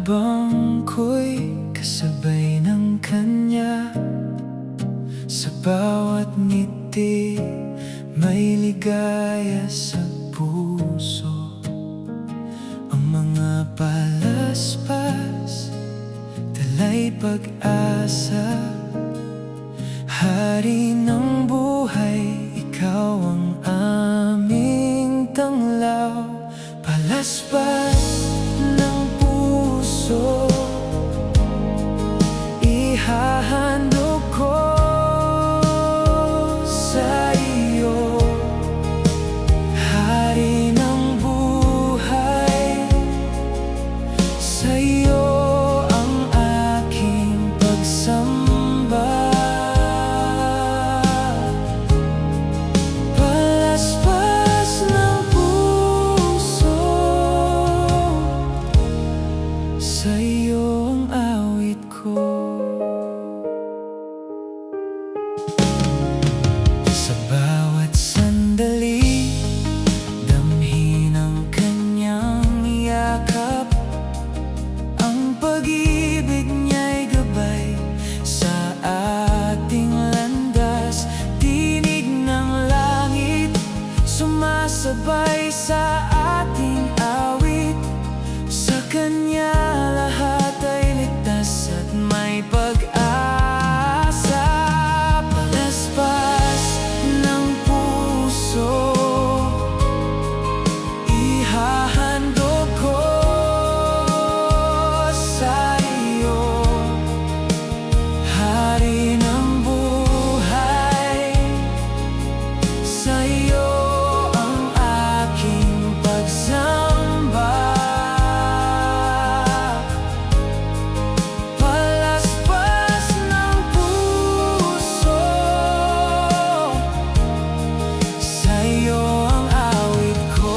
habang ko'y kasabay ng kanya. Sa bawat ngiti may ligaya sa puso. Ang mga palaspas dala'y pag-asa. Hari ng buhay, ikaw ang aming tanglaw. Palaspas ng puso, ihahandog ko sa iyo. Hari ng buhay, sa iyo ang aking pagsamba. Palaspas ng puso, sa iyo ang awit ko. Sa bawat sandali, damhin ang kanyang yakap. Ang pag-ibig niya'y gabay sa ating landas. Tinig ng langit, sumasabay sa ating awit. Sa kanya lahat ay ligtas at may pag-asa. Palaspas ng puso, ihahandog ko sa iyo. Hari ng buhay, sa iyo ang aking pagsamba. Palaspas ng puso, sa iyo ang awit ko.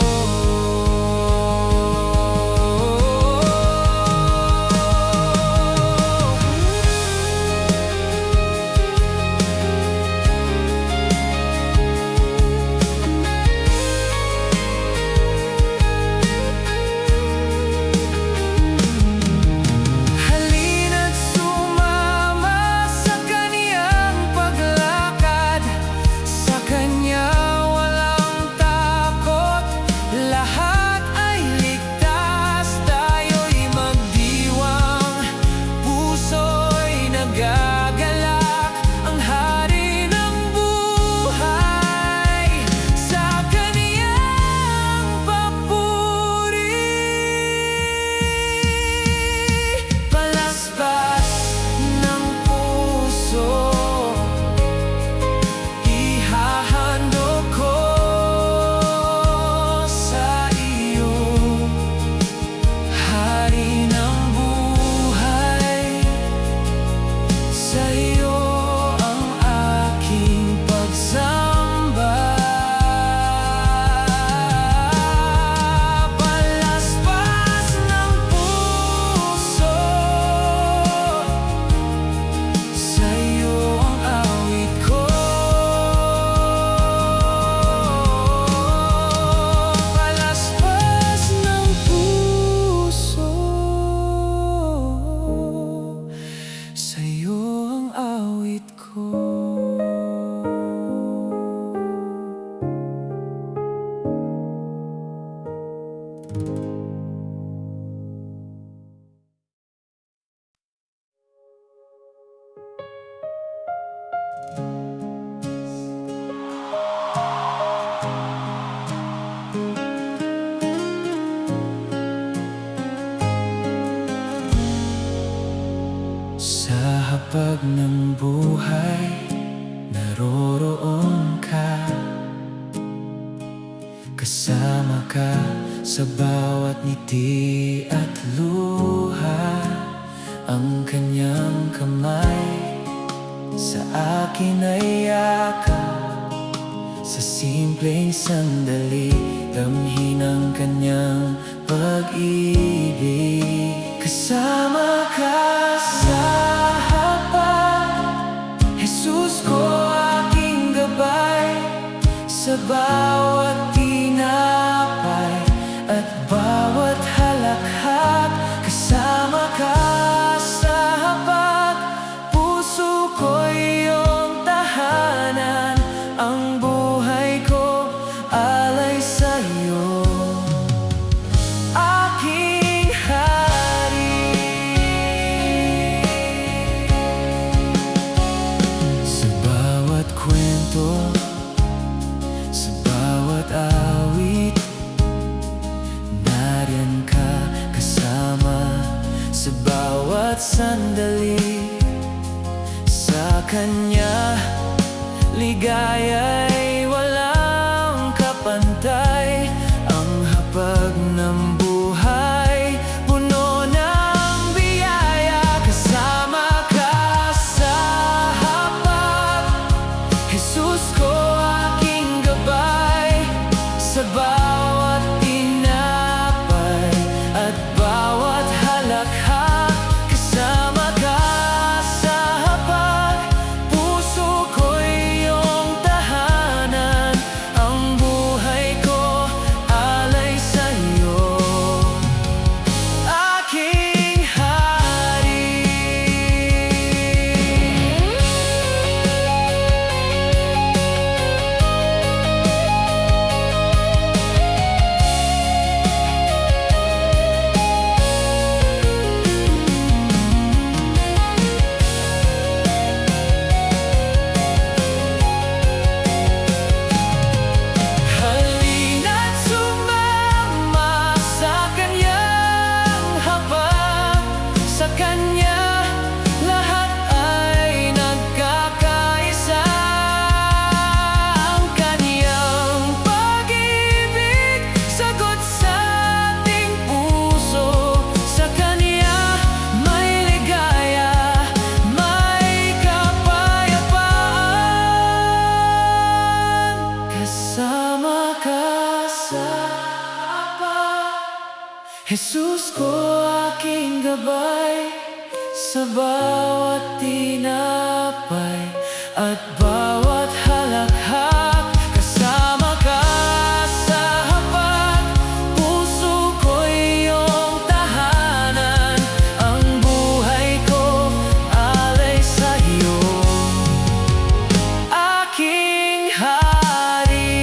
Halina't sumama sa kaniyang paglakad. Sa kanya walang takot, lahat ay ligtas. Tayo'y magdiwang, puso'y nagagalak. Ang hari ng buhay, sa kaniyang papuri. Palaspas ng puso, ihahandog ko sa iyo. Hari ng buhay, sa iyo ang aking pagsamba. Palaspas ng puso, sa iyo ang awit ko. Palaspas ng puso, sa iyo ang awit ko. Sa hapag ng buhay, naroroon ka. Kasama ka sa bawat ngiti at luha. Ang kanyang kamay sa akin ay yakap. Sa simpleng sandali, damhin ang kanyang pag-ibig. Kasama ka sa hapag, Jesus ko aking gabay. Sa bawat tinapay at bawat halakhak, kasama bawat sandali. Sa Kanya, ligaya'y walang kapantay. Ang hapag ng buhay, puno ng biyaya. Kasama ka sa hapag, Jesus ko aking gabay. Sa bawat tinapay at bawat halakhak, kasama ka sa hapag. Puso ko'y iyong tahanan, ang buhay ko alay sa'yo, aking hari. Halina't sumama sa Kanyang hapag. Sa Kanya, lahat ay nagkakaisa. Ang Kanyang pag-ibig, sagot sa ating puso. Sa Kanya, may ligaya, may kapayapaan. Kasama ka sa hapag, Jesus ko aking gabay. Sa bawat tinapay at bawat halakhak, kasama ka sa hapag. Puso ko'y iyong tahanan, ang buhay ko alay sa'yo, aking hari.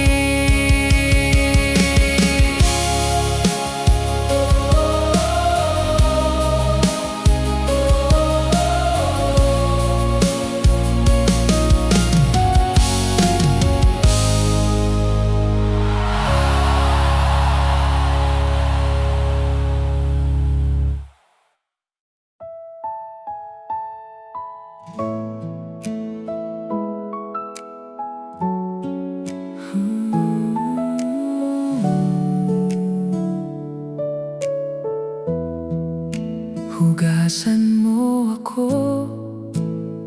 Hugasan mo ako,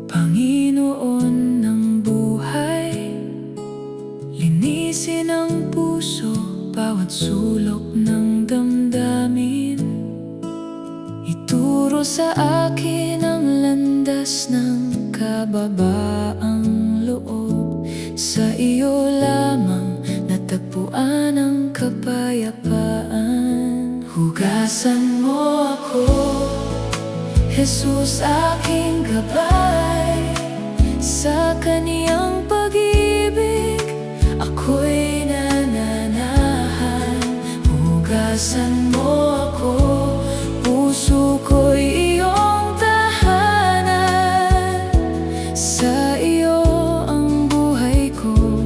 Panginoon ng buhay. Linisin ang puso, bawat sulok ng damdamin. Ituro sa akin ang landas ng kababaang loob. Sa iyo lamang natagpuan ang kapayapaan. Hugasan mo ako, Jesus aking gabay. Sa Kaniyang pag-ibig, ako'y nananahan. Hugasan mo ako, puso ko'y iyong tahanan. Sa iyo ang buhay ko,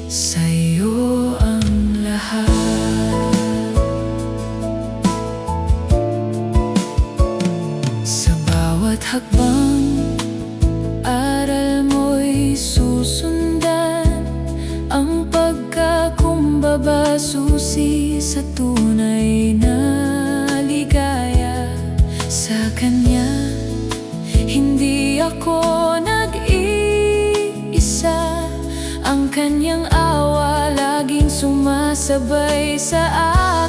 sa iyo ang lahat. Sa bawat hakbang, aral mo'y susundan. Ang pagkakumbaba, susi sa tunay na ligaya. Sa Kanya, hindi ako nag-iisa. Ang Kanyang awa laging sumasabay sa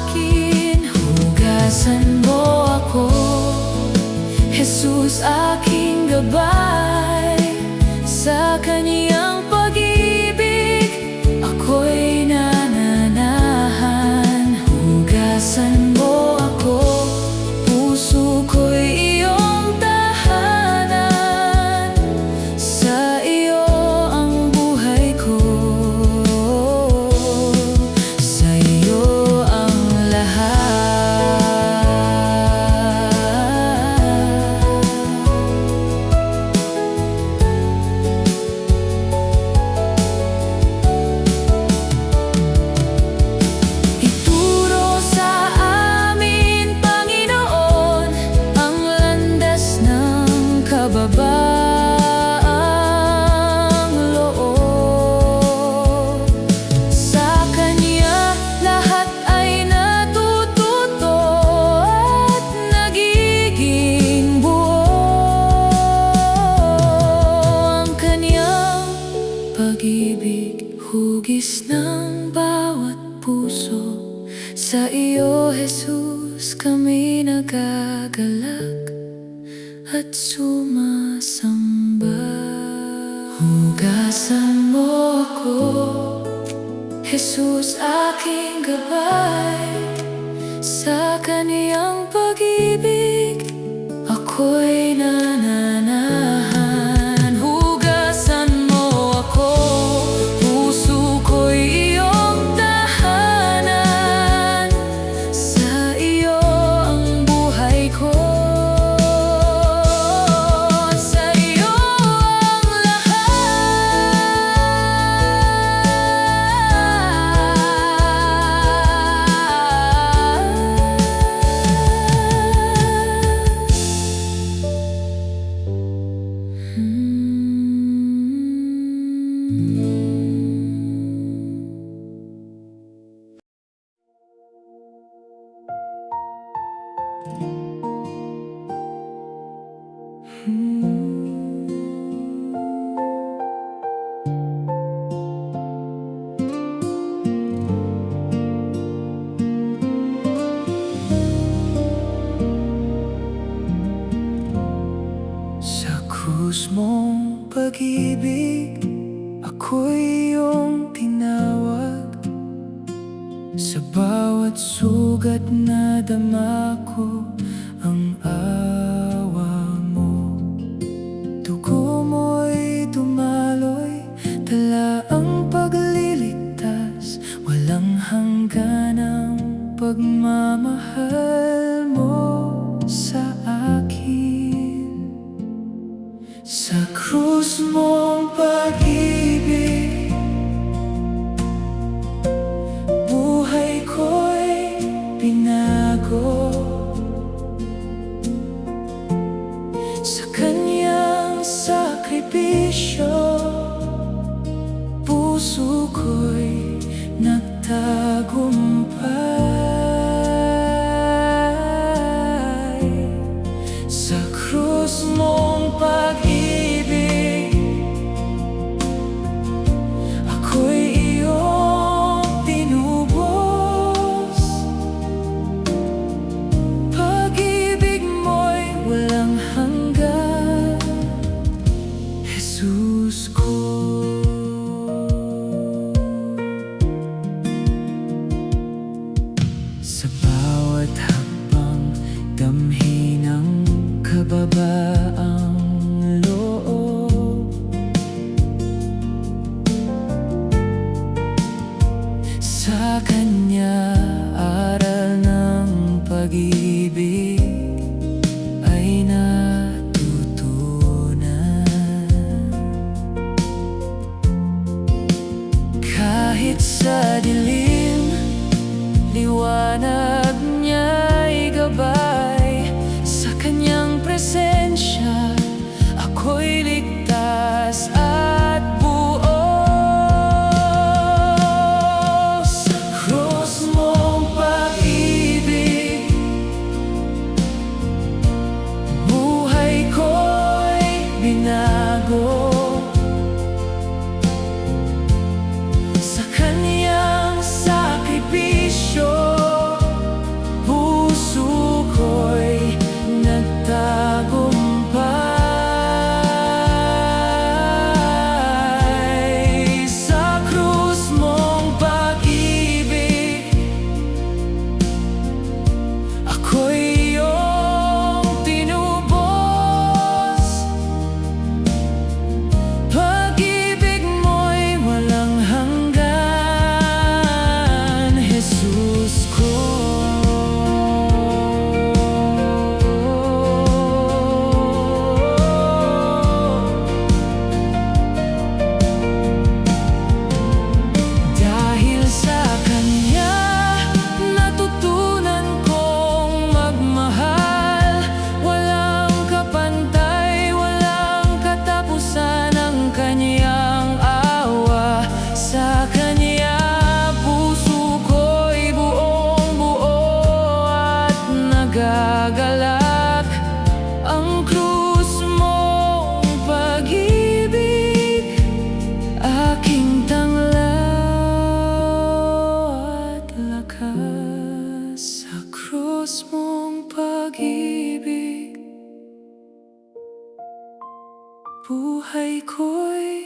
akin. Hugasan mo ako, Jesus aking gabay. Sa Kaniyang pag-ibig, ako'y nananahan. Hugasan mo ako, puso ko'y iyong tahanan. Sa iyo ang buhay ko, sa iyo ang lahat. Sa iyo, Jesus, kami nagagalak at sumasamba. Hugasan mo ako, Jesus, aking gabay. Sa kaniyang pag-ibig, ako'y nananahan. Hugasan mo ako, puso ko'y iyong tahanan. Sa iyo ang buhay ko, sa iyo ang sa krus mong pag-ibig, ako'y iyong tinawag. Sa bawat sugat na dama ko ang awa mo. Dugo mo'y dumaloy, dala ang pagliligtas. Walang hanggan ang pagmamahal mo sa akin. Sa krus mong pag-ibig, buhay ko'y binago. Sa kanyang sakripisyo, puso ko'y nagtagumpay. Sa krus mong pag-ibig, ako'y iyong tinubos. Pag-ibig mo'y walang hanggan, Jesus ko. Sa bawat hakbang, damhin ang kababaang loob. Sa kanya aral ng pag-ibig ay natutunan. Kahit sa dilim, liwanag niya'y gabay. Sa kanyang presensya, ako'y ligtas at buo. Sa krus mong pag-ibig, buhay ko'y binago. Sa kanyang sakripisyo, puso ko'y nagtagumpay. Sa krus mong pag-ibig, ako'y iyong tinubos. Pag-ibig mo'y walang hanggan, Jesus ko. Dahil sa kanya, natutunan kong magmahal. Walang kapantay, walang katapusan ang kanyang awa. Sa kanya, puso ko'y buong-buo at nagagalak. Ang krus mong pag-ibig, aking tanglaw at lakas. Sa krus mong pag-ibig, buhay ko'y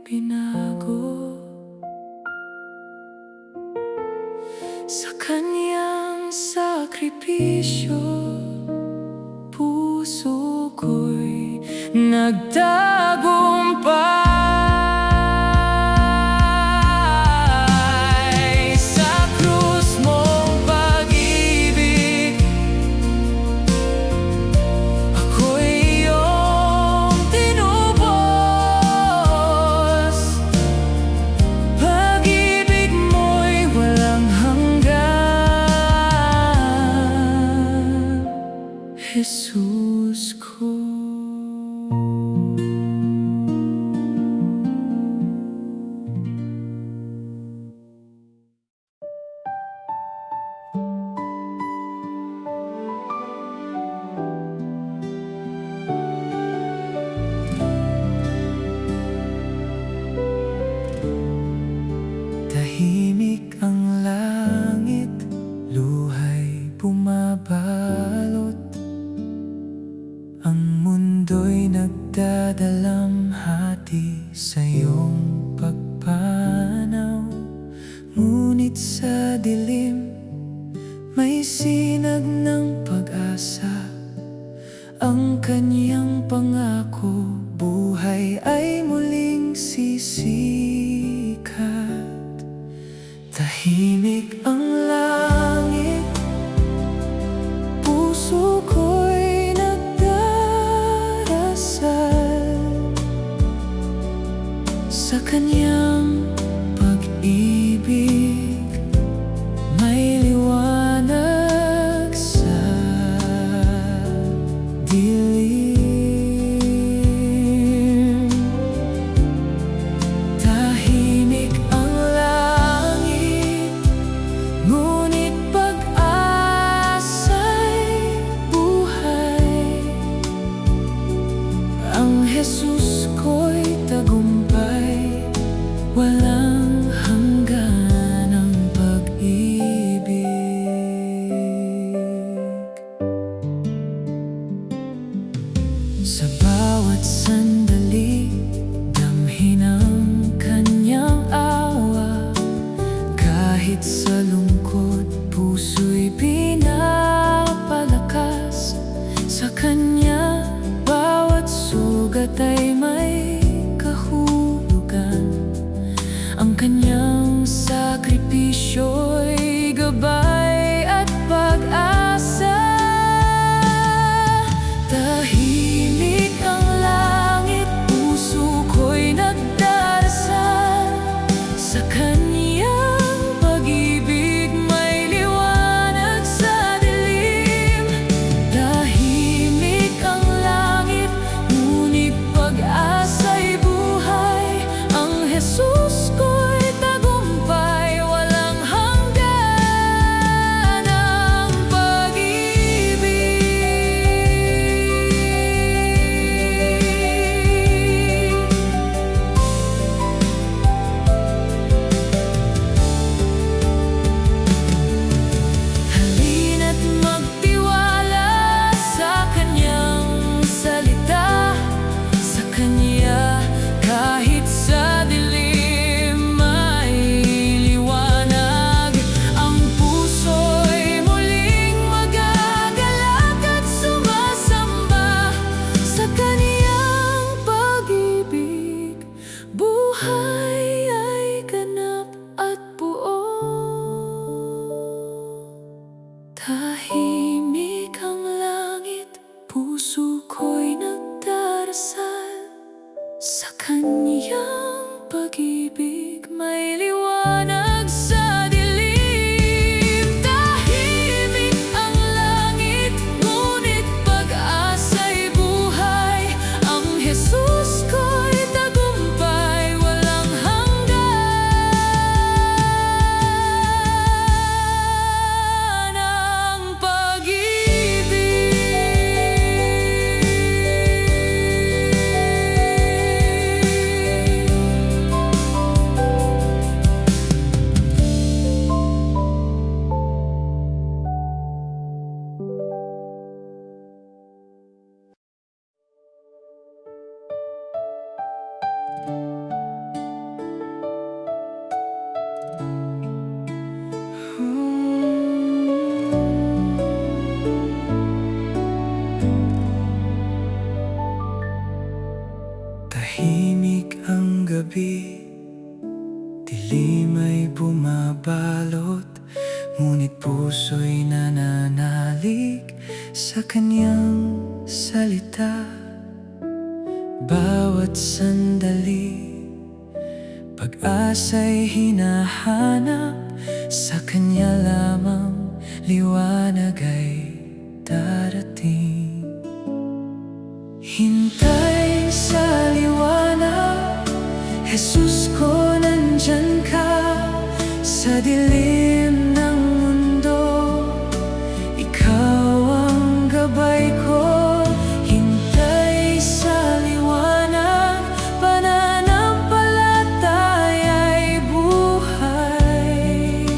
binago. Sa kanyang sakripisyo, puso ko'y nagtagumpay. Sa krus mong pag-ibig, ako'y iyong tinubos. Pag-ibig mo'y walang hanggan, Jesus ko. Tahimik ang langit, luha'y bumabalot. Ang mundo'y nagdadalamhati sa iyong pagpanaw. Ngunit sa dilim, may sinag ng pag-asa. Ang kanyang pangako, buhay ay muling sisikat. Tahimik ang langit, puso ko'y nagdarasal. Sa kanyang pag-ibig, may liwanag sa dilim. nananalig sa kanyang salita. Bawat sandali, pag-asa'y hinahanap, sa kanya lamang liwanag ay darating. Hintay sa liwanag, Jesus ko, nandyan ka. Sa dilim ng mundo, ikaw ang gabay ko. Hintay sa liwanag, pananampalataya'y buhay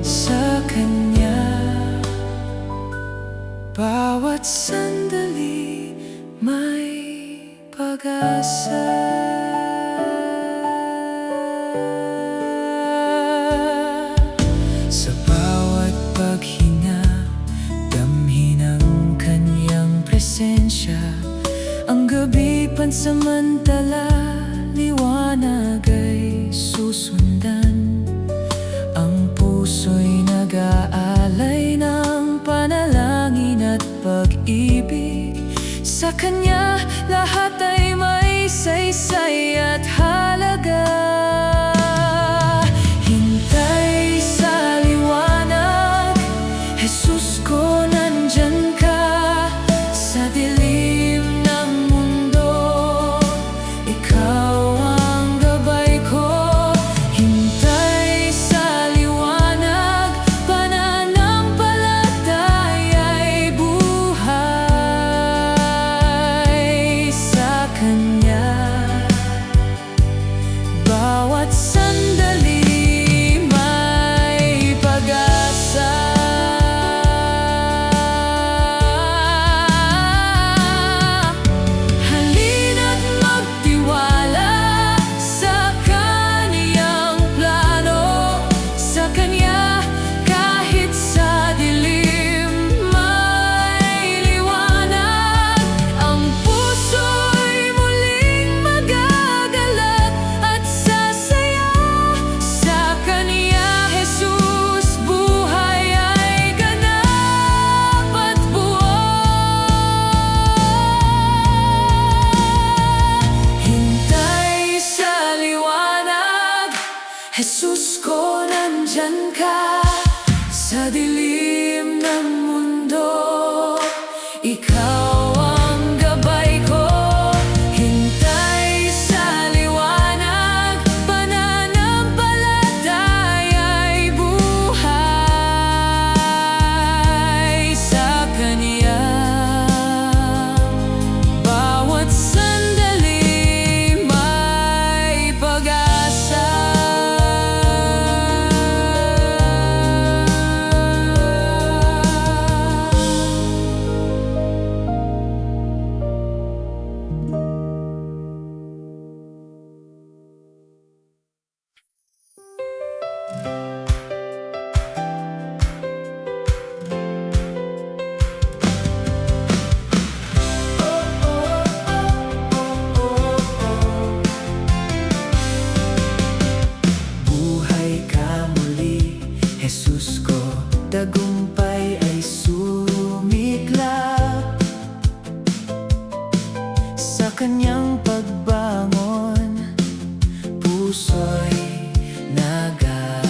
sa Kanya. Bawat sandali may pag-asa. Sa bawat paghinga, damhin ang kanyang presensya. Ang gabi pansamantala, liwanag ay susundan. Ang puso'y nag-aalay ng panalangin at pag-ibig. Sa kanya lahat ay may saysay at halaga. Hintay sa liwanag, Jesus ko, nandyan ka. Sa dilim ng mundo, ikaw ang gabay ko. Hintay sa liwanag, pananampalataya'y buhay sa Kanya. Bawat sandali may pag-asa. Halina't magtiwala sa Kaniyang plano. Sa Kanya kahit sa dilim may liwanag. Ang puso'y muling magagalak at sasaya. Sa Kanya, Jesus, buhay ay ganap at buo. Hintay sa liwanag, Jesus ko, nandyan ka. Sa dilim ng mundo, ikaw ang gabay ko. Hintay sa liwanag, pananampalataya'y buhay sa Kanya. Bawat sandali may pag-asa. Buhay ka muli, Jesus ko, tagumpay ay sumiklap. Sa Kanyang pagbangon, puso'y nagagala.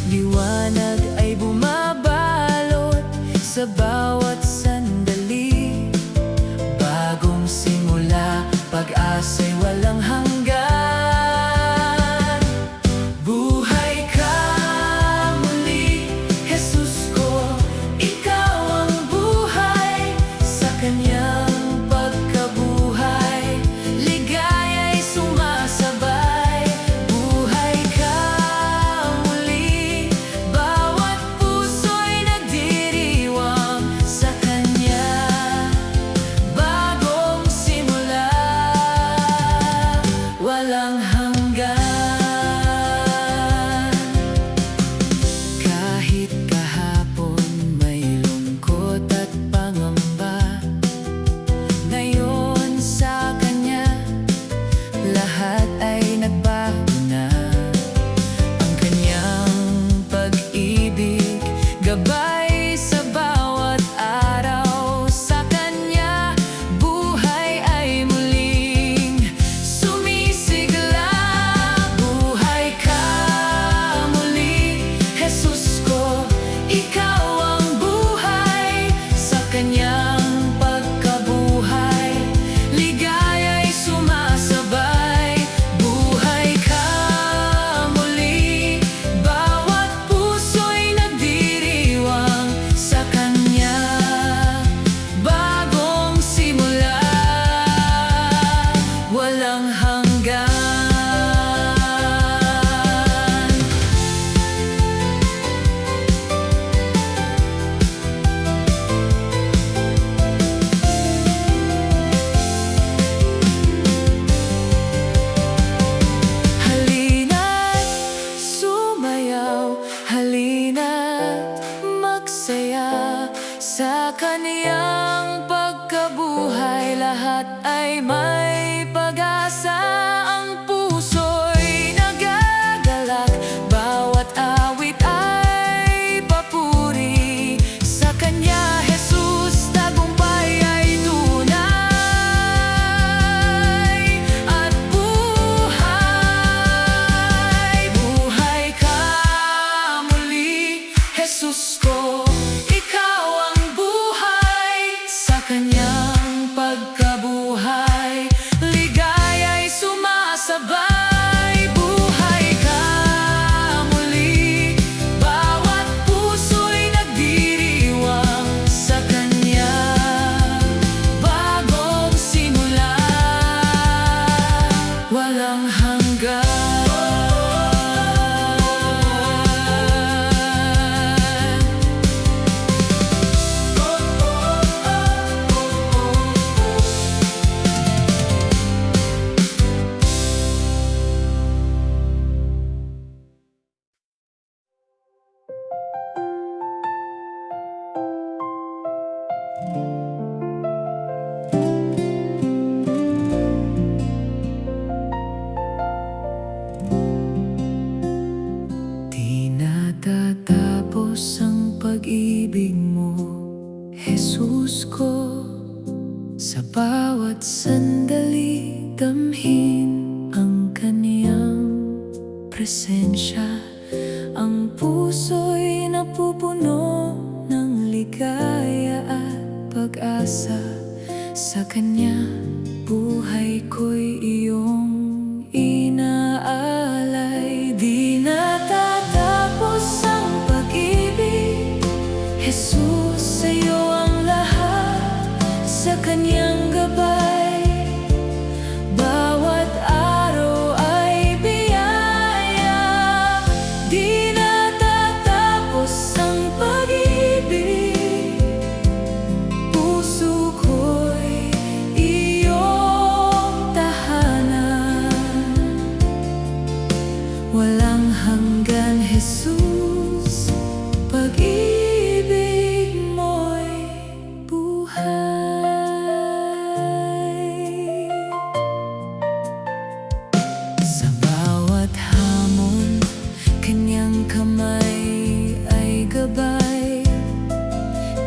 Liwanag ay bumabalot sa bawat sandali. Bagong simula, pag-asa'y walang hanggan. Buhay siya. Ang puso'y napupuno ng ligaya at pag-asa. Sa Kanya, buhay ko'y iyong inaalay. Di natatapos ang pag-ibig, Jesus, sa'yo ang lahat. Sa Kanyang gabay, bawat araw ay biyaya. Di natatapos ang pag-ibig, puso ko'y iyong tahanan. Walang hanggan, Jesus, pag-ibig mo'y buhay. Sa bawat hamon, Kanyang kamay ay gabay.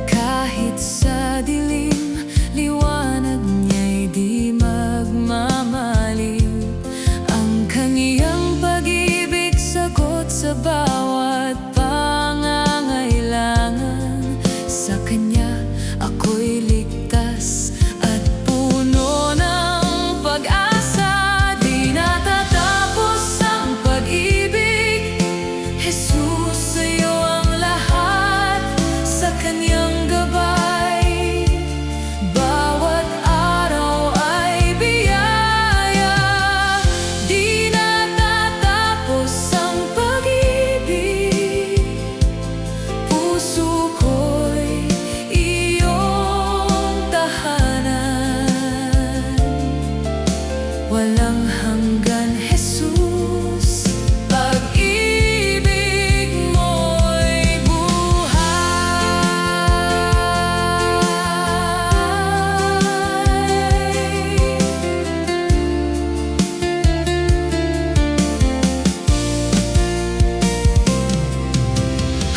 Kahit sa dilim, liwanag niya'y di magmamaliw. Ang Kaniyang pag-ibig sagot sa bawat pangangailangan. Sa Kanya ako'y ligtas at puno ng pag-asa. Di natatapos ang pag-ibig, Jesus, sa'yo ang lahat. Sa Kaniyang gabay, bawat araw ay biyaya. Di natatapos ang pag-ibig, puso ko'y iyong tahanan. Walang hanggan, Jesus, pag-ibig mo'y buhay.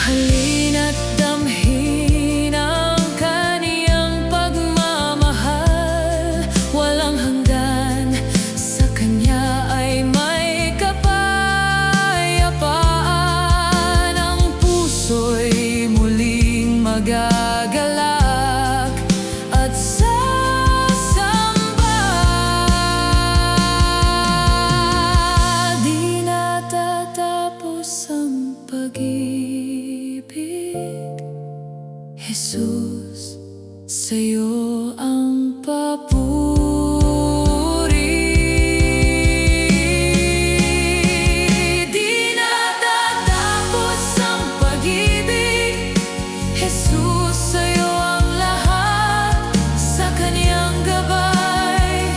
Halina't damhin ang Kaniyang pagmamahal. Walang hanggan, sa Kanya ay may kapayapaan. Ang puso'y muling magagalak at sasamba. Di natatapos ang pag-ibig, Jesus, sa'yo ang papuri. Di natatapos ang pag-ibig, Jesus, sa'yo ang lahat. Sa Kaniyang gabay,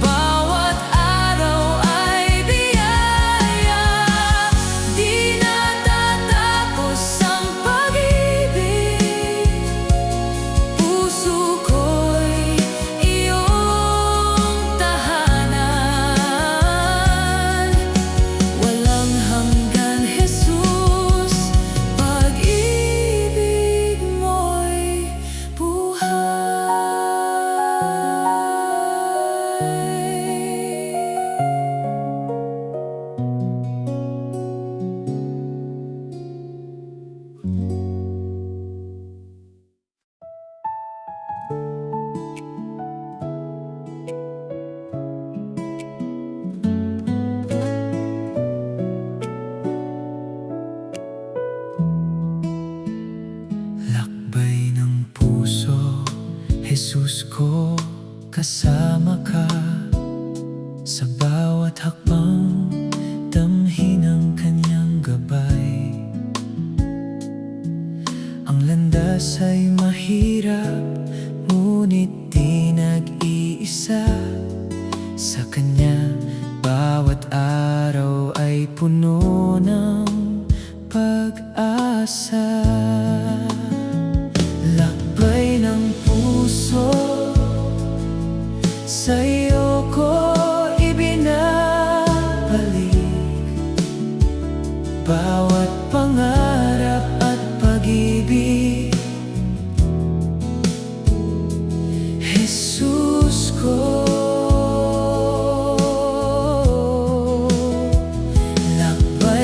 bawat araw ay biyaya. Di natatapos ang pag-ibig, puso ko'y iyong tahanan. Walang hanggan, Jesus, pag-ibig mo'y lakbay ng puso, Jesus ko, kasama ka. Sa bawat hakbang, damhin ang Kanyang gabay. Ang landas ay mahirap, ngunit di nag-iisa. Sa Kanya, bawat araw ay puno ng pag-asa. Lakbay ng puso, sa'yo ko ibinabalik. Bawat pangarap at pag-ibig, Jesus ko. Lakbay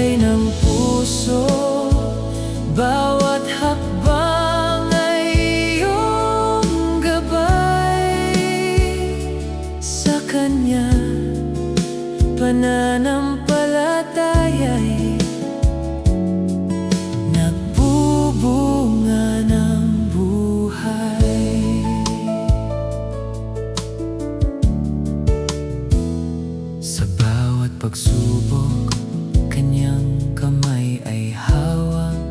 pananampalataya'y nagbubunga ng buhay. Sa bawat pagsubok, kanyang kamay ay hawak.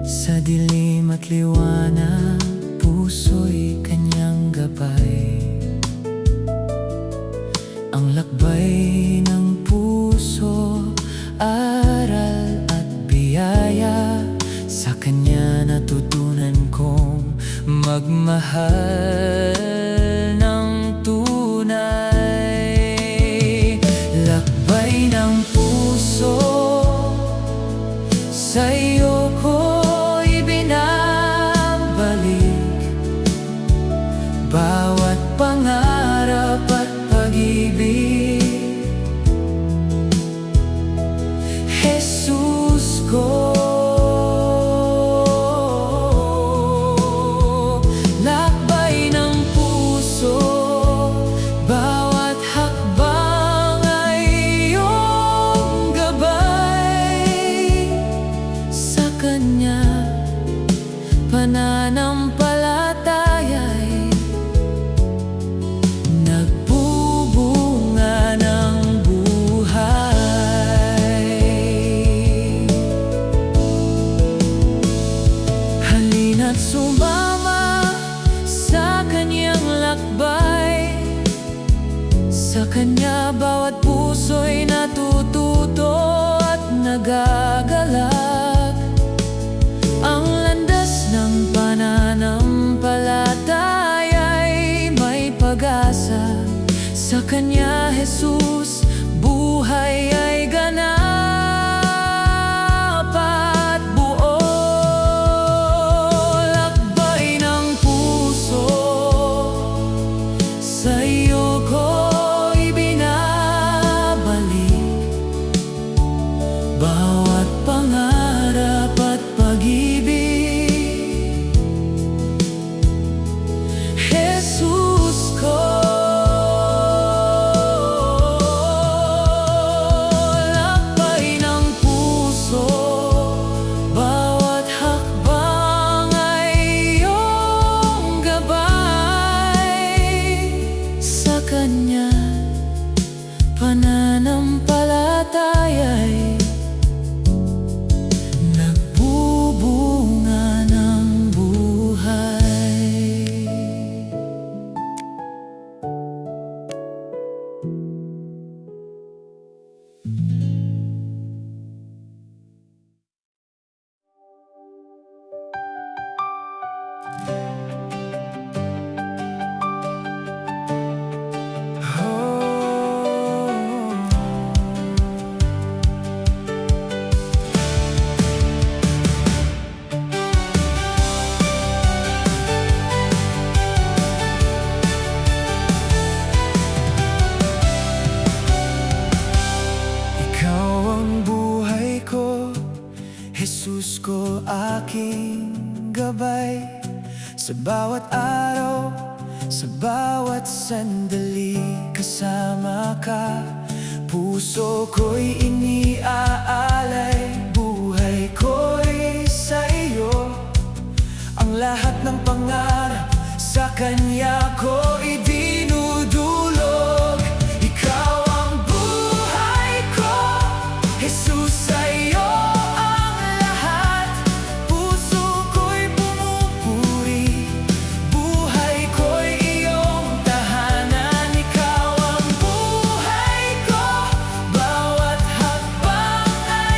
Sa dilim at liwanag, puso'y kanyang gabay. Ang lakbay ng puso, aral at biyaya, sa kanya natutunan kong magmahal ng tunay. Lakbay ng puso, sa'yo ko ibinabalik. Bawat pangarap at pag-ibig, Jesus ko. Lakbay ng puso, bawat hakbang ay iyong gabay. Sa kanya pananampalataya'y nagbubunga ng buhay. Halina't sumama sa kanyang lakbay. Sa kanya bawat puso'y natututo at nagagalak. Ang landas ng pananampalataya'y may pag-asa. Sa kanya, Jesus, buhay ay ganap at buo. Lakbay ng puso, sa'yo ko ibinabalik. Bawat pangarap at pag-ibig, Jesus ko. Lakbay ng puso, bawat hakbang ay iyong gabay. Sa kanya pananampalataya'y nagbubunga ng buhay. Ikaw ang buhay ko, Jesus ko, aking gabay. Sa bawat araw, sa bawat sandali, kasama ka. Puso ko'y iniaalay, buhay ko'y sa iyo. Ang lahat ng pangarap, sa kanya ko idinudulog. Ikaw ang buhay ko, Jesus, sa'yo ang lahat. Puso ko'y bumuburi, buhay ko'y iyong tahanan. Ikaw ang buhay ko, bawat hakbang ay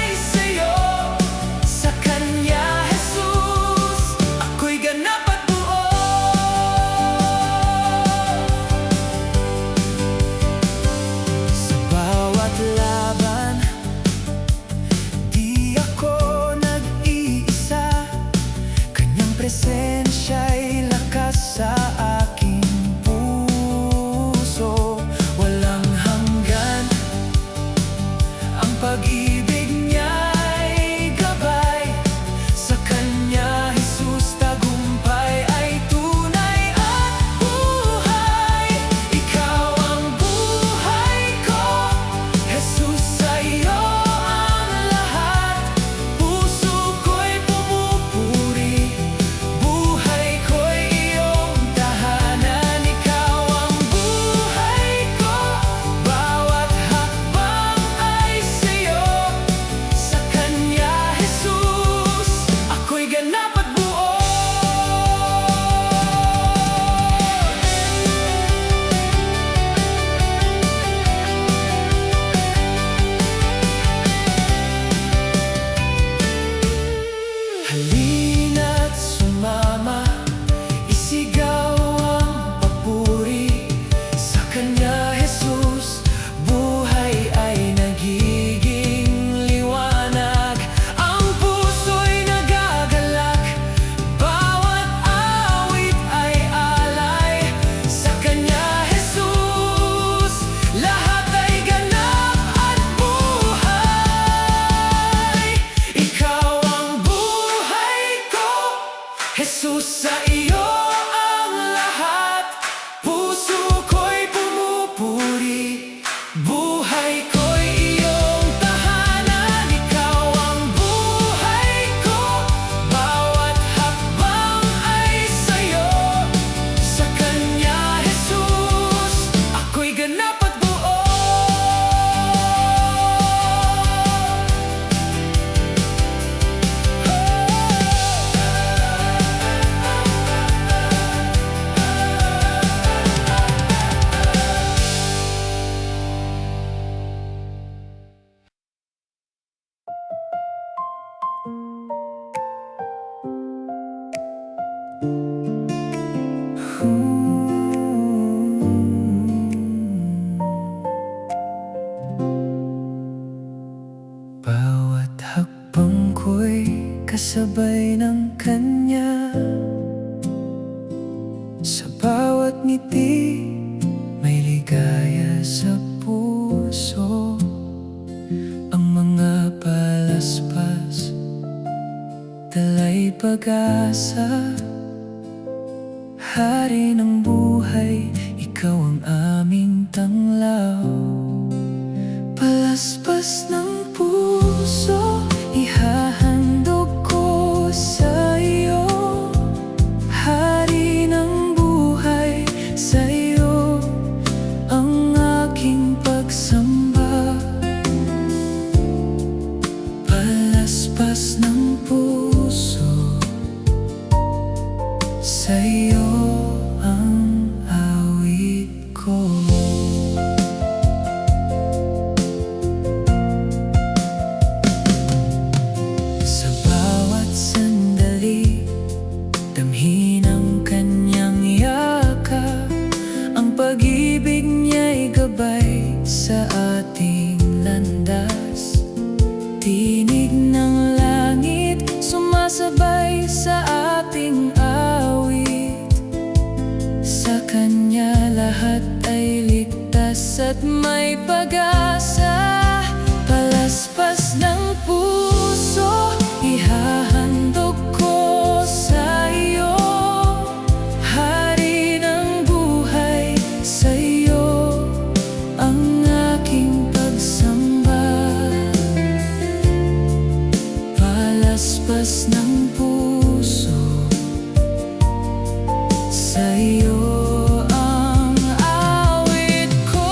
hakbang ko'y kasabay ng kanya. Sa bawat ngiti may ligaya sa puso. Ang mga palaspas dala'y pag-asa. Hari ng buhay, ikaw ang aming tanglaw. Palaspas ng puso, ihahandog ko sa iyo. Hari ng buhay, sa iyo ang aking pagsamba. Palaspas ng puso, sa iyo ang awit ko. Sa bawat sandali, damhin ang kanyang yakap. Ang pag-ibig niya'y gabay sa ating landas. Tinig ng langit, sumasabay sa ating awit. Sa kanya lahat ay ligtas at may pag-asa. Palaspas ng puso, ihahandog ko sa iyo. Hari ng buhay, sa iyo ang aking pagsamba. Palaspas ng puso, sa iyo ang awit ko.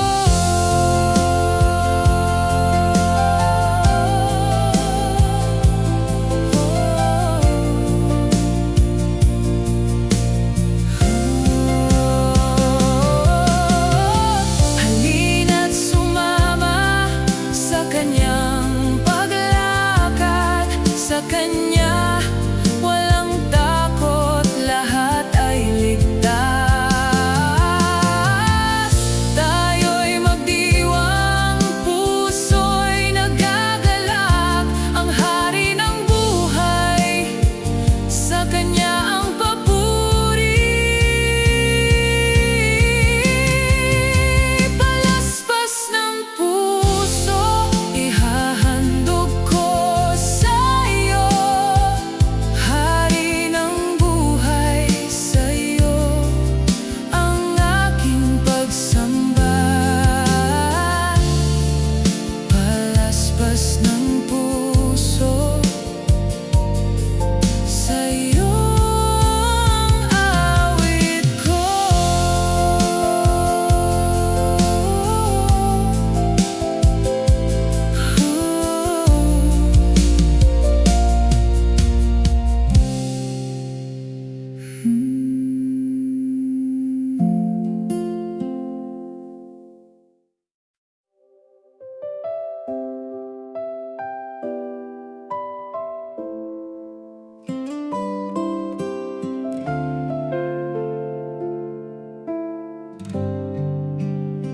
Halina't sumama sa kanyang paglakad. Sa kanya walang takot, lahat ay ligtas. Tayo'y magdiwang, puso'y nagagalak. Ang hari ng buhay, sa kanya ang papuri. Palaspas ng puso, ihahandog ko sa iyo. Hari ng buhay, sa iyo ang aking pagsamba. Palaspas ng puso, sa iyo ang awit ko.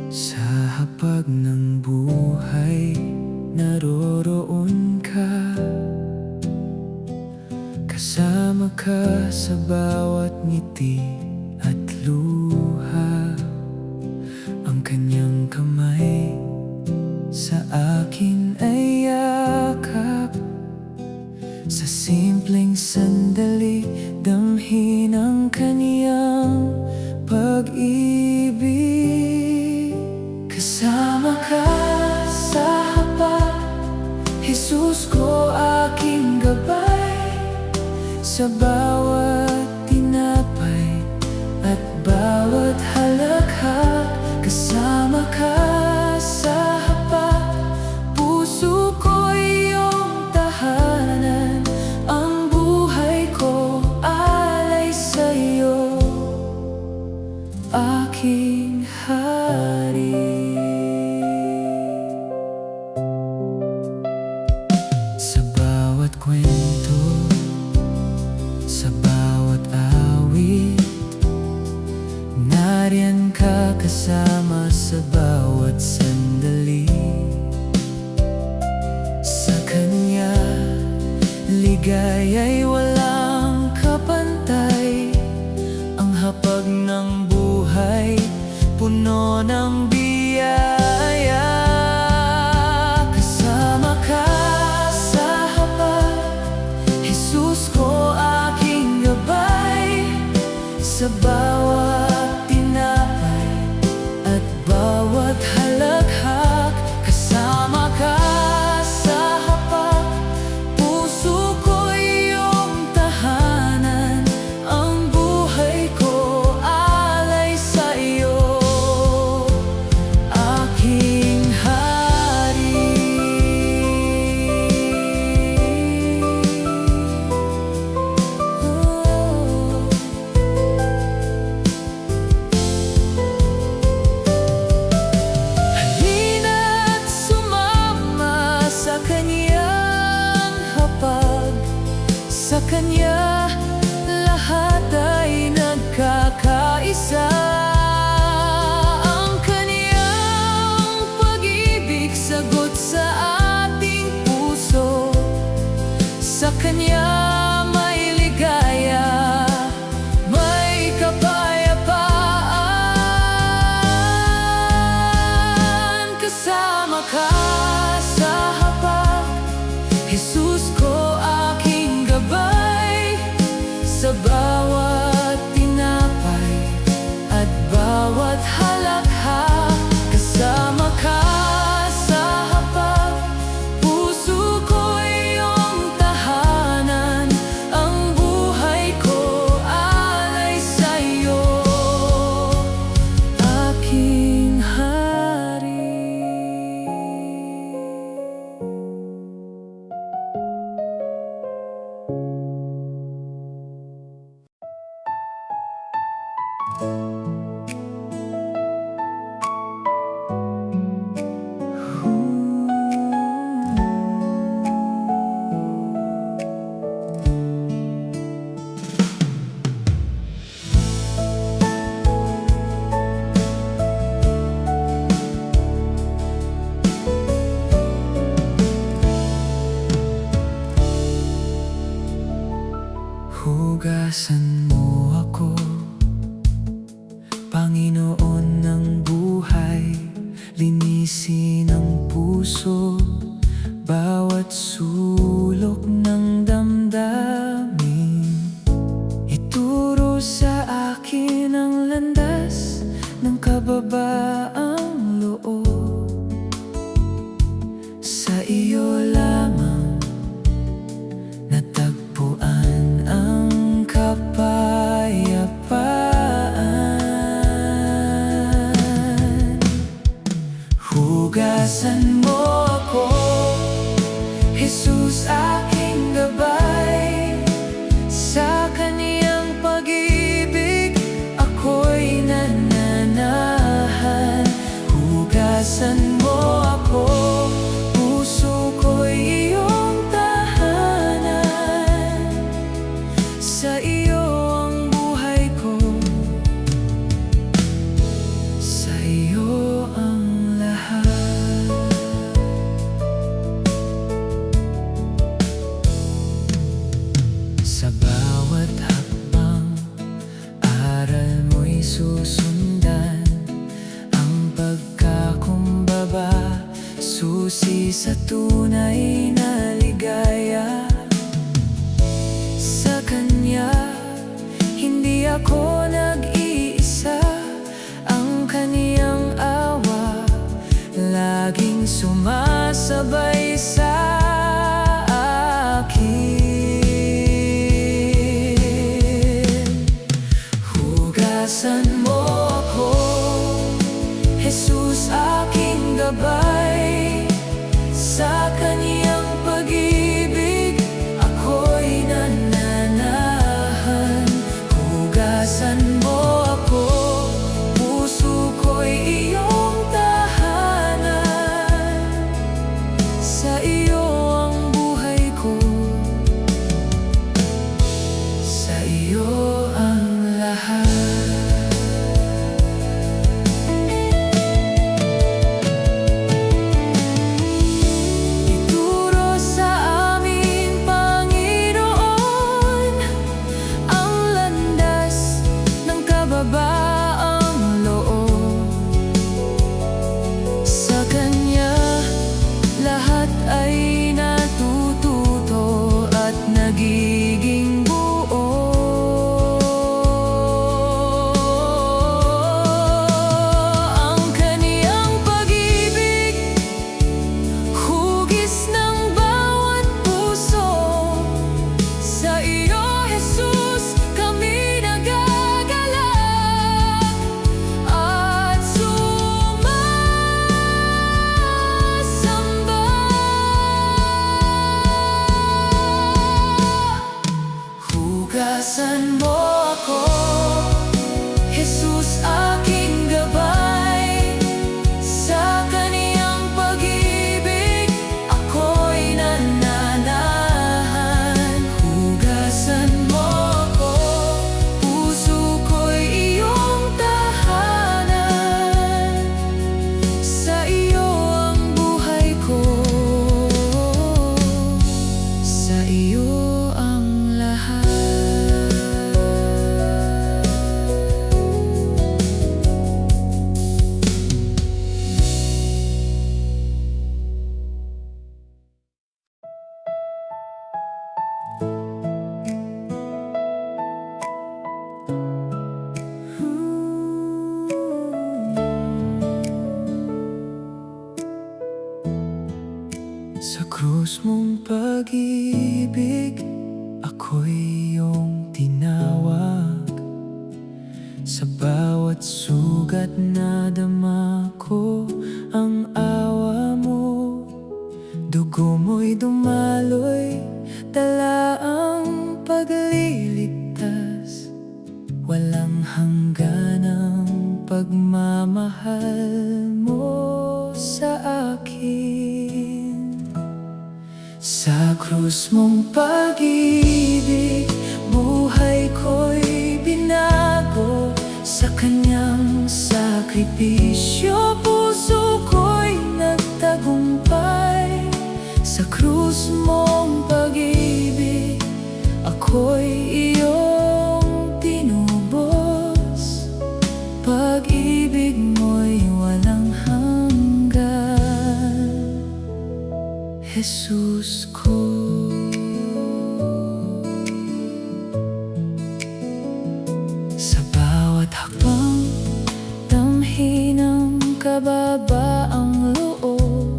Sa hapag ng buhay, naroroon ka. Kasama ka sa bawat ngiti at luha. Ang kanyang kamay sa akin ay yakap. Sa simpleng sandali, damhin ang kanyang pag-ibig. Kasama ka sa hapag, Jesus ko aking gabay. Sa bawat tinapay at bawat halakhak, kasama ka sa hapag. Puso ko iyong tahanan, ang buhay ko alay sa iyo, aking hari. Sa bawat kwento, sa bawat awit, nariyan ka kasama sa bawat sandali. Sa kanya ligaya'y walang kapantay. Ang hapag ng buhay, puno ng biyaya. Kasama ka sa hapag, Jesus ko aking gabay. Sa bawat tinapay at bawat halakhak, kasama ka sa hapag. Puso ko iyong tahanan, ang buhay ko alay sa iyo, aking hari. Halina't sumama sa kanyang hapag, sa kanya lahat ay nagkakaisa. Ang kanyang pag-ibig sagot sa ating puso, sa kanya may ligaya, may kapayapaan. Kasama ka sa hapag, Jesus ko aking gabay. Sa bawat tinapay at bawat halakhak, kasama ka sa hapag. Puso ko iyong tahanan, ang buhay ko alay sa iyo, aking hari. Hugasan mo ako, Panginoon ng buhay. Linisin ang puso, bawat sulok ng damdamin. Ituro sa akin ang landas ng kababaang loob. Sa iyo lamang natagpuan ang kapayapaan. Hugasan mo ako, Jesus aking gabay. Sa kaniyang pag-ibig ako'y nananahan. Hugasan mo ako, puso ko'y iyong tahanan. Sa iyo ang buhay ko, sa iyo ang lahat. Sa bawat hakbang, aral mo'y susundan. Ang pagkakumbaba, susi sa tunay na ligaya. Sa kanya, hindi ako nag-iisa. Ang kaniyang awa, laging sumasabay sa akin. Hugasan mo ako, Jesus aking gabay. Sa kaniyang sa iyo ang lahat. Sa krus mong pag-ibig, ako'y iyong tinawag. Sa bawat sugat na dama ko ang awa mo. Dugo mo'y dumaloy, dala ang pagliligtas. Walang hangganang pagmamahal mo sa akin. Sa krus mong pag-ibig, buhay ko'y binago. Sa kanyang sakripisyo, puso ko'y nagtagumpay. Sa krus mong pag-ibig, ako'y iyong tinubos. Pag-ibig mo'y walang hanggan, Jesus ko. Sa bawat hakbang, damhin ng kababaang loob.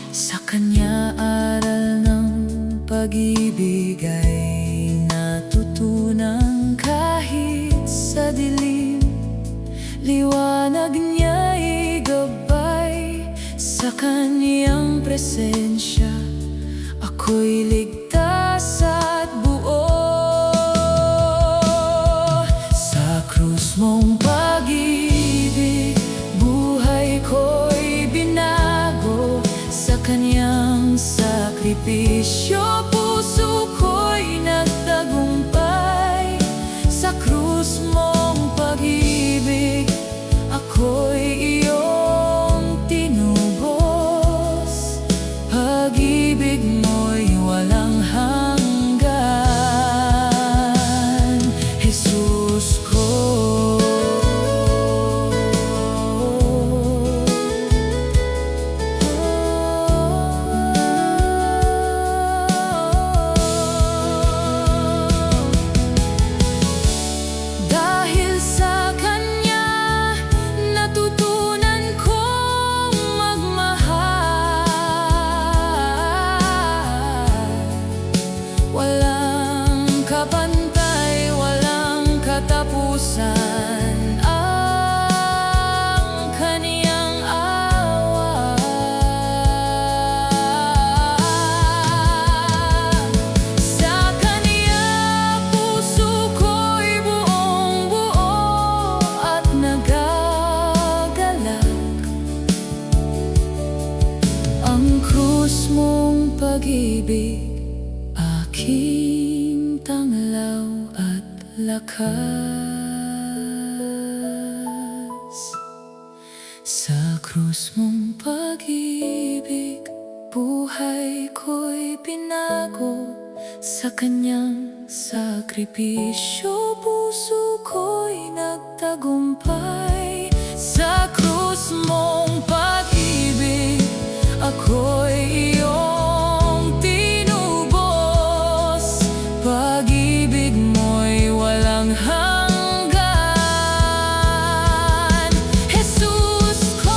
Sa kanya aral ng pag-ibig ay natutunan. Kahit sa dilim, liwanag niya'y gabay. Sa kaniyang presensya, ako'y ligtas at buo. Sa krus mong pag-ibig, buhay ko'y binago. Sa kaniyang sakripisyo, puso ko'y nagtagumpay. Sa krus mong pag-ibig, ako'y iyong tinubos. Pag-ibig mo'y walang hanggan, Jesus ko. Dahil sa kanya, natutunan kong magmahal. Walang kapantay, walang katapusan ang kaniyang awa. Sa kaniya, puso ko'y buong buo at nagagalak. Ang krus mong pag-ibig, aking tanglaw at lakas. Sa krus mong pag-ibig, buhay ko'y binago. Sa kanyang sakripisyo, puso ko'y nagtagumpay. Sa krus mong pag-ibig, ako'y iyong tinubos. Pag-ibig mo'y walang hanggan, Jesus ko.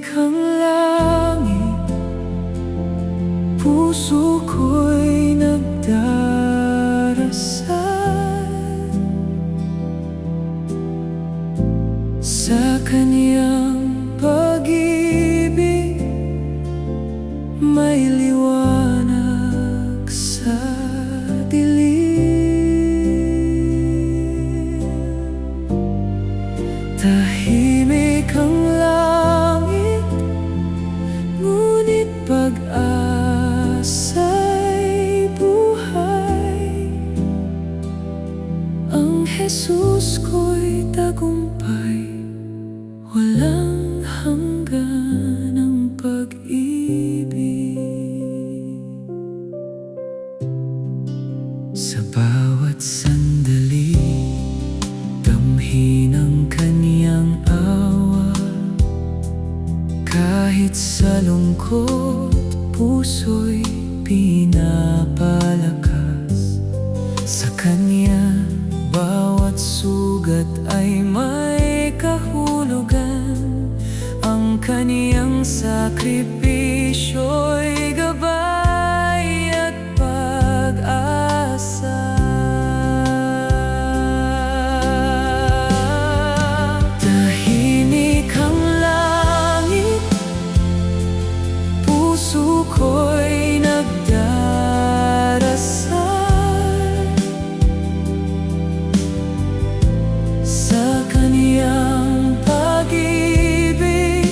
ang langit, puso ko'y nagdarasal sa Kaniyang pag-ibig. May liwanag sa dilim. Tahimik ang langit, ngunit pag-asa'y buhay. Ang Jesus ko'y tagumpay, walang hanggan ang pag-ibig. Sa bawat sandali, damhin ang Kaniyang awa. Kahit sa lungkot, puso'y pinapalakas. Sa Kanya, bawat sugat ay may kahulugan. Ang Kaniyang sakripisyo'y gabay at pag-asa. Tahimik ang langit, puso ko'y nagdarasal sa Kaniyang pag-ibig.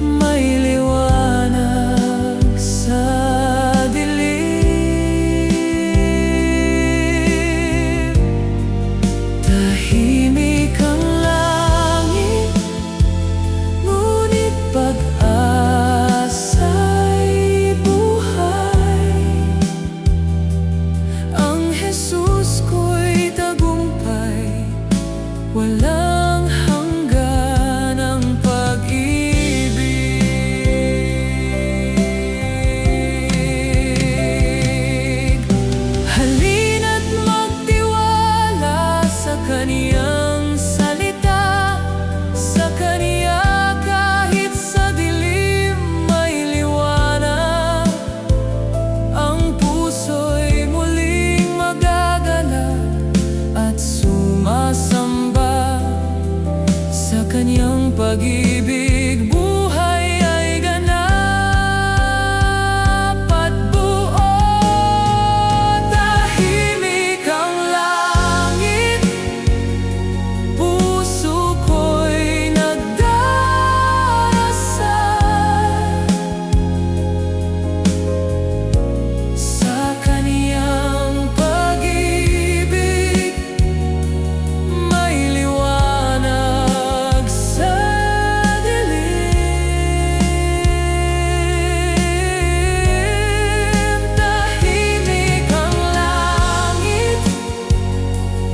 May liwanag sa dilim. Tahimik ang langit, ngunit pag-asa'y buhay. Ang Jesus ko'y tagumpay, walang hanggan ang pag-ibig. Halina't magtiwala sa Kaniyang salita. Sa Kaniya kahit sa dilim may liwanag. Ang puso'y muling magagalak at sumasamba sa Kaniyang pag-ibig. Buhay ay ganap at buo. Tahimik ang langit, puso ko'y nagdarasal sa Kaniyang pag-ibig. May liwanag sa dilim. Tahimik ang langit,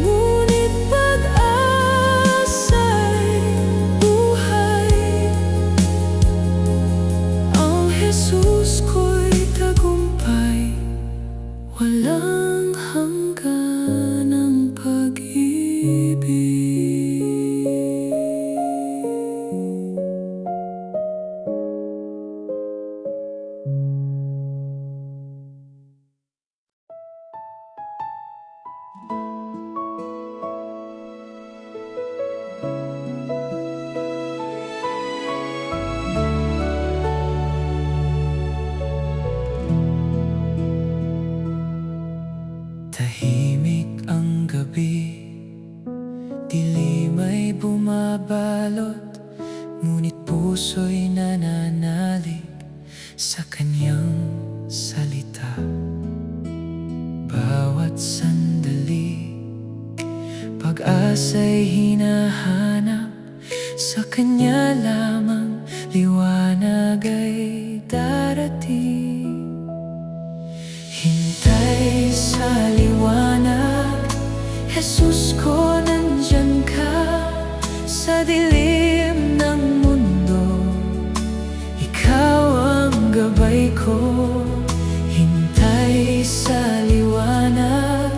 ngunit pag-asa'y buhay. Ang Jesus ko'y tagumpay, walang hanggan ang pag-ibig. Tahimik ang gabi, dilim ay bumabalot, ngunit puso'y nananalig sa Kaniyang salita. Bawat sandali, pag-asa'y hinahanap. Sa Kanya lamang liwanag ay darating. Hintay sa liwanag, Jesus ko, nandyan ka. Sa dilim ng mundo, Ikaw ang gabay ko. Hintay sa liwanag,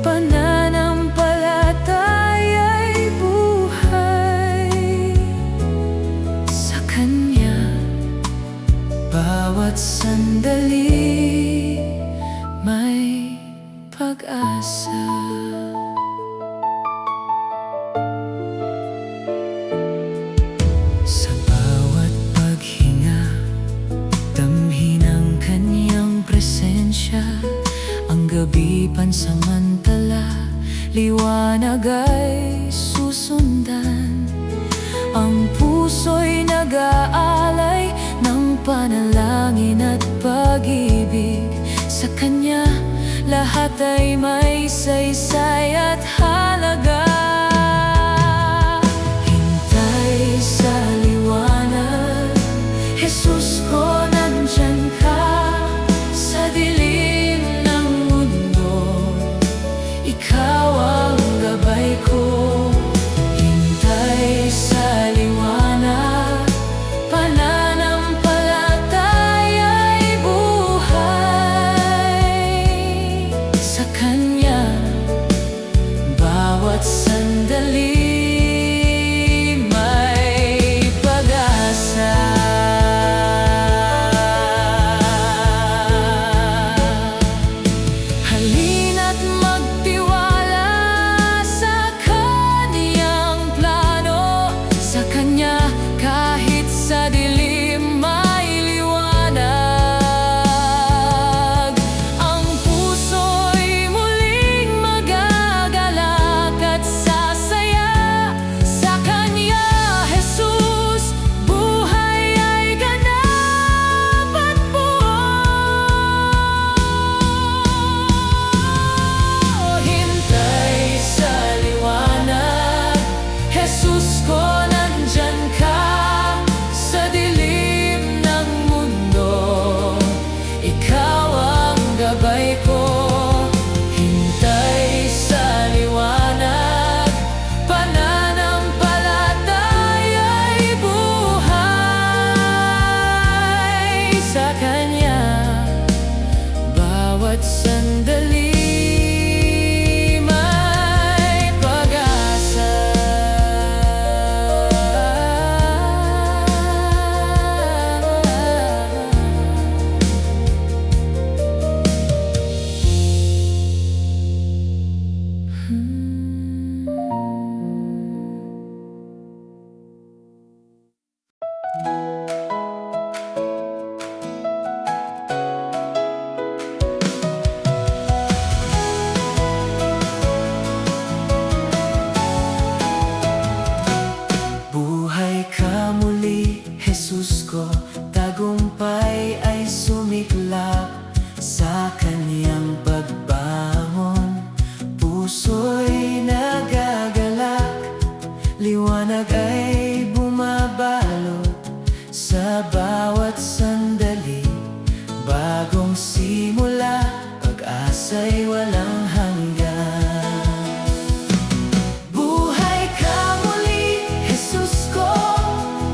pananampalataya'y buhay. Sa pansamantala, liwanag ay susundan. Ang puso'y nag-aalay ng panalangin at pag-ibig. Sa Kanya lahat ay may saysay at halaga. Hintay sa liwanag, Jesus ko, nandyan ka. Sa dilim ng mundo, Ikaw ang gabay ko. Hintay sa liwanag, pananampalataya'y buhay. Sa Kanya, bawat sandali may pag-asa. Halina't magtiwala sa Kaniyang plano. Sa Kanya kahit sa dilim may liwanag. Ang puso'y muling magagalak at sasaya. Sa Kanya, Jesus, buhay ay ganap at buo. Hintay sa liwanag, Jesus ko, nandyan ka. Sa dilim ng mundo, Ikaw ang gabay ko. Hintay sa liwanag, pananampalataya'y buhay. Sa Kanya, bawat sandali may pag-asa. Buhay ka muli, Jesus ko, tagumpay ay sumiklap. Sa Kaniyang pagbangon, puso'y nagagalak. Liwanag ay bumabalot sa bawat sandali. Bagong simula, pag-asa'y walang hanggan. Buhay ka muli, Jesus ko,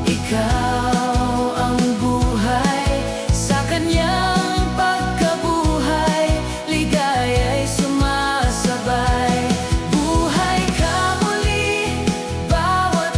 Ikaw ang buhay. Sa Kaniyang pagkabuhay, ligaya'y sumasabay. Buhay ka muli, bawat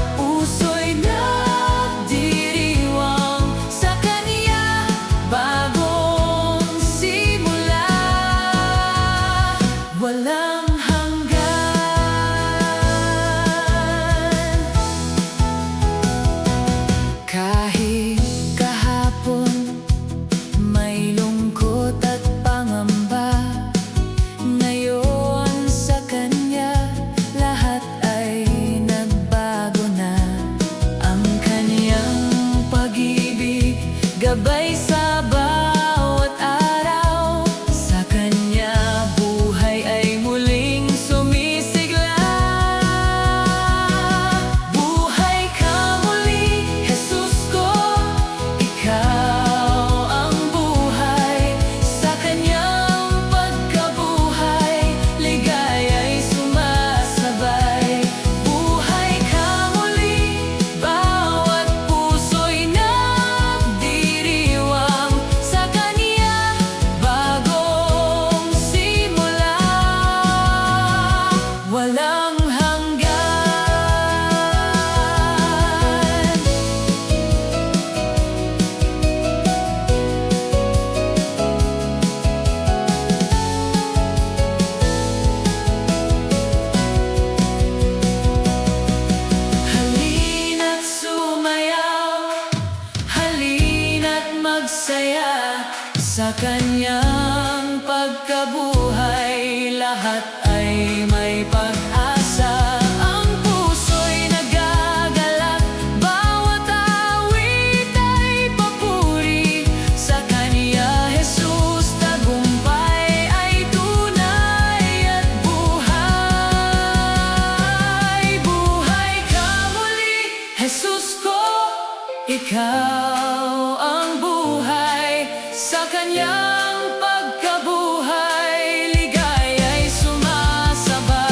Ikaw ang buhay, sa kanyang pagkabuhay, ligaya'y sumasabay.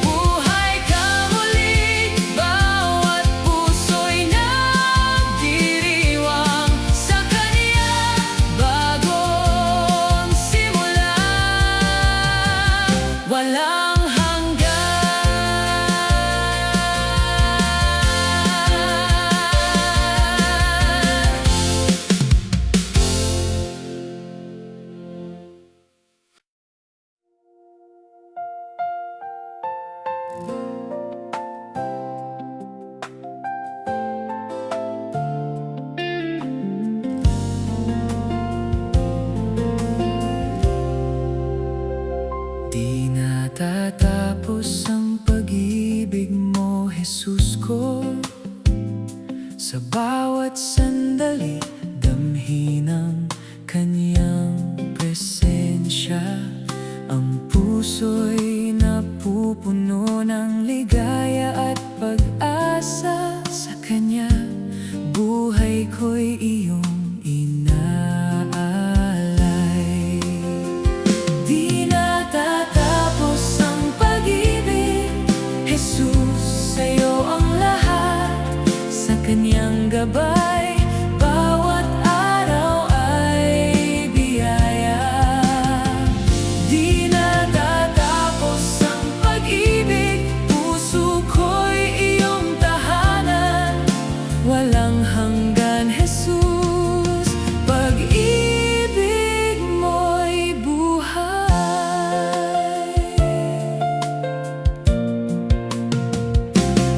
Buhay ka muli, bawat puso'y nagdiriwang sa kanya, bagong simula, walang hanggan. Di natatapos ang pag-ibig mo, Jesus ko. Sa bawat sandali, damhin ang kanyang presensya. Ang puso'y napupuno ng ligaya at pag-asa sa kanya. Buhay ko'y iyong inaalay. Di natatapos ang pag-ibig, Jesus, sa'yo ang lahat. Sa kanyang gabay, bawat araw ay biyaya. Di natatapos ang pag-ibig, puso ko'y iyong tahanan, walang hanggan, Jesus. Pag-ibig mo'y buhay.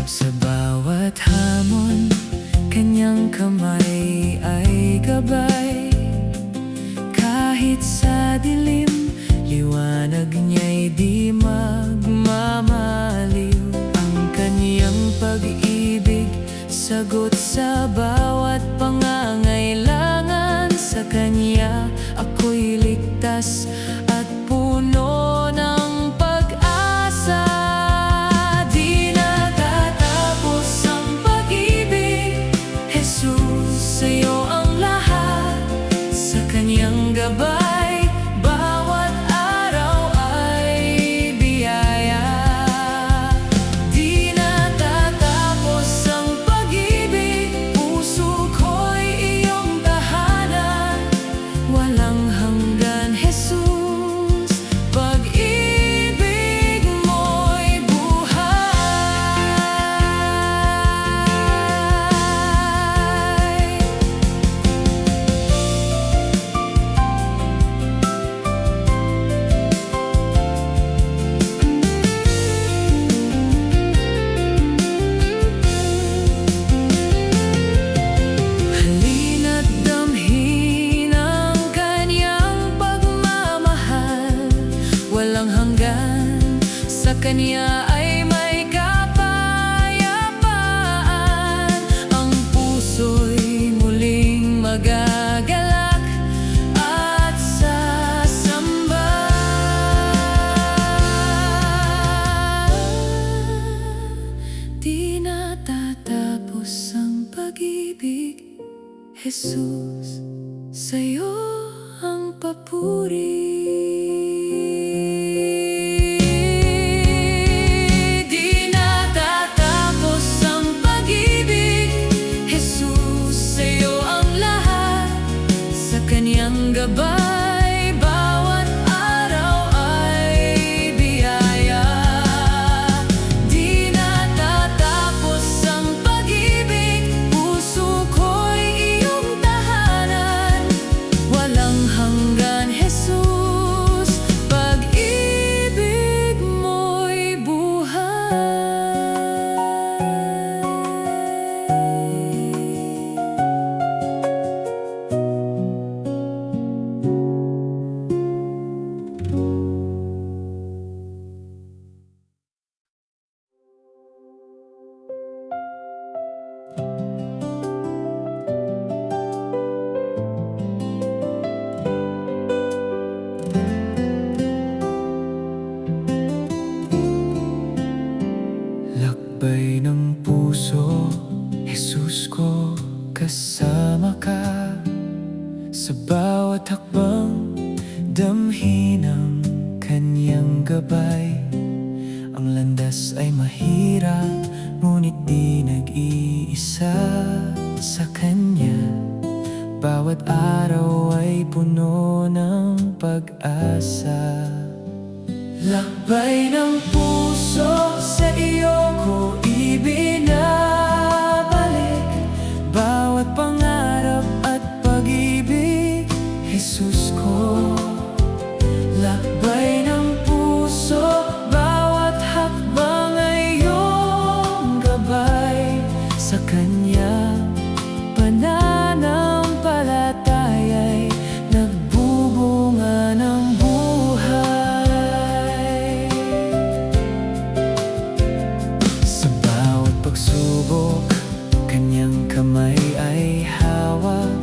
Sa bawat hamon, kanyang kamay ay gabay. Kahit sa dilim, liwanag niya'y di magmamaliw. Ang kanyang pag-ibig, sagot sa bawat pangangailangan. Sa kanya ako'y ligtas at puno ng pag-asa. Di natatapos ang pag-ibig, Jesus, sa'yo ang lahat. Sa kanyang gabay, bawat araw ay biyaya. Di natatapos ang pag-ibig, puso ko'y iyong tahanan, walang hanggan, Jesus. Pag-ibig mo'y buhay. Halina't damhin ang kanyang pagmamahal, walang hanggan. Sa kanya ay may kapayapaan. Ang puso'y muling magagalak at sasamba. Di natatapos ang pag-ibig, Jesus, sa'yo ang papuri. Di natatapos ang pag-ibig, Jesus, sa'yo ang lahat. Sa kanyang gabay, bawat araw ay biyaya. Di natatapos ang pag-ibig, puso ko'y iyong tahanan, walang hanggan, Jesus. Pag-ibig mo'y Lakbay ng puso, Jesus ko, kasama ka sa bawat hakbang, damhin ang kanyang gabay. Ang landas ay mahirap, ngunit di nag-iisa sa kanya. Bawat araw ay puno ng pag-asa. Lakbay ng puso, sa iyo ko ibinabalik bawat pangarap at pag-ibig, Jesus ko. Lakbay ng puso, bawat hakbang ay iyong gabay. Sa Kanya pananampalataya'y nagbubunga ng buhay. Sa bawat pagsubok, Kanyang kamay ay hawak.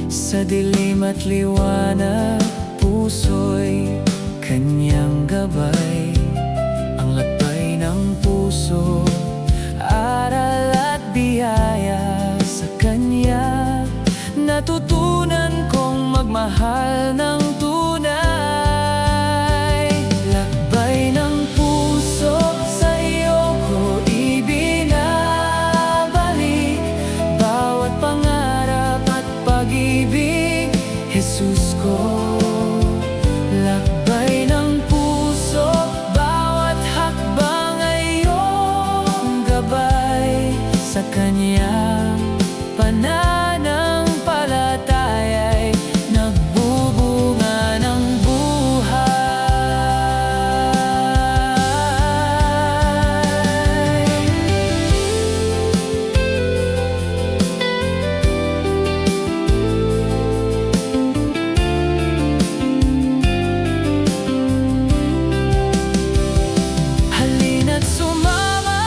Sa dilim at liwanag, puso'y Kanyang gabay. Ang lakbay ng puso, aral at biyaya. Sa Kanya natutunan kong magmahal ng tunay. Lakbay ng puso, sa iyo ko ibinabalik bawat pangarap at pag-ibig, Jesus ko. Lakbay ng puso, bawat hakbang ay iyong gabay. Sa Kanya pananampalataya'y nagbubunga ng buhay. Halina't sumama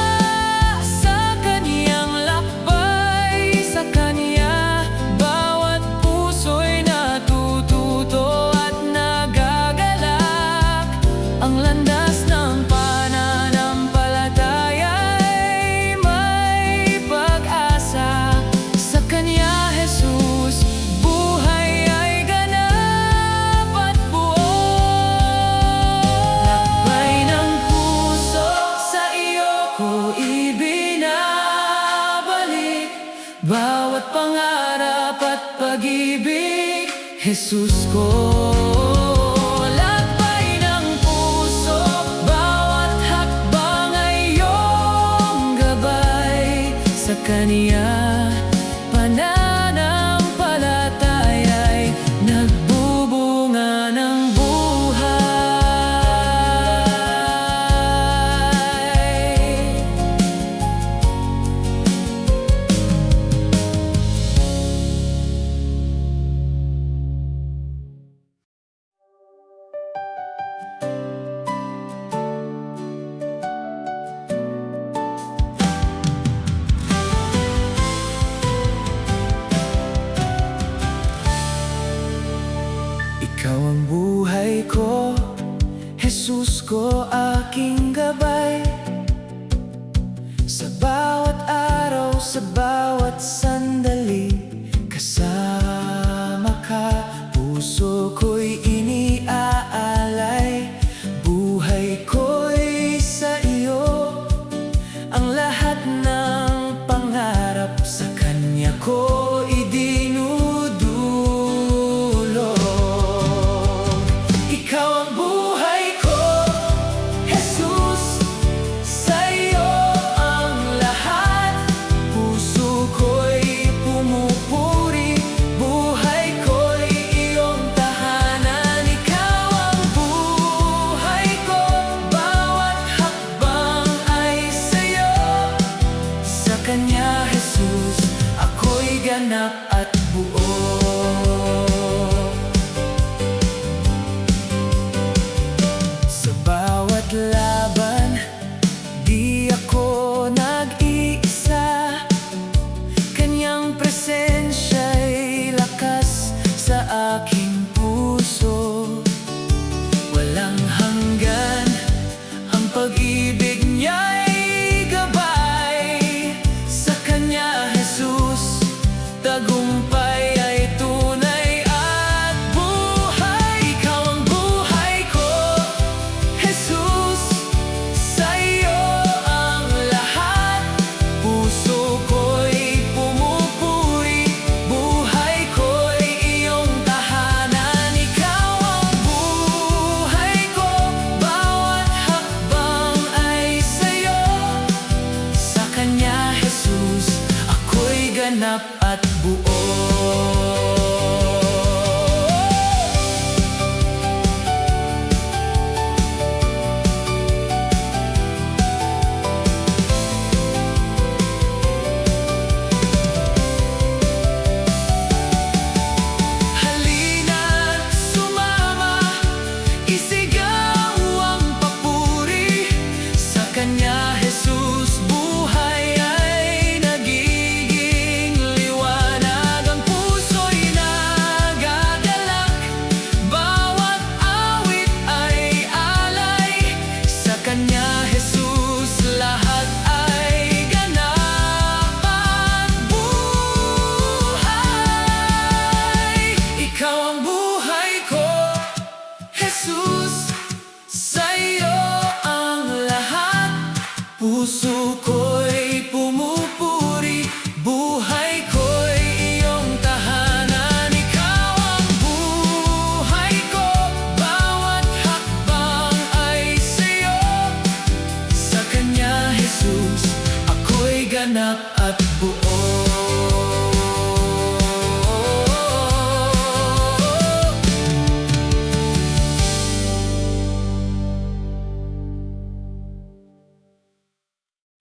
sa Kaniyang lakbay. Sa Kanya bawat puso'y natututo at nagagalak. Ang landas ng pananampalataya'y may pag-asa. Sa Kanya, Jesus, buhay ay ganap at buo. Lakbay ng puso, sa iyo ko ibinabalik bawat pangarap at pag-ibig, Jesus ko. Lakbay ng puso, bawat hakbang ay iyong gabay. Sa Kanya pananampalataya'y nagbubunga ng buhay. Ikaw ang buhay ko, Jesus ko, aking gabay. Sa bawat araw, sa bawat sandali, kasama ka. Puso ko'y iniaalay, buhay ko'y sa iyo. Ang lahat ng pangarap, sa Kanya ko idinudulog. Ikaw ang buhay ko, Jesus, sa iyo ang lahat. Puso ko'y pumupuri, buhay ko'y iyong tahanan. Ikaw ang buhay ko, bawat hakbang ay sa'yo. Sa Kanya, Jesus, ako'y ganap at buo. Sa bawat laban, di ako nag-iisa. Kanyang presensya'y lakas sa aking puso. Walang hanggan ang pag-ibig niya'y gabay. Sa Kanya, Jesus, ganap at buo. Halina't sumama, isigaw ang papuri sa Kanya, Jesus. Buhay ay nagiging liwanag, ang puso'y nagagalak, bawat awit ay alay sa Kanya, Jesus. Lahat ay ganap at buhay. Ikaw ang buhay ko, Jesus. Sa'yo ang lahat, puso ko'y pumupuri, buhay ko'y iyong tahanan. Ikaw ang buhay ko, bawat hakbang ay sa'yo. Sa Kanya, Jesus, ako'y ganap at buo.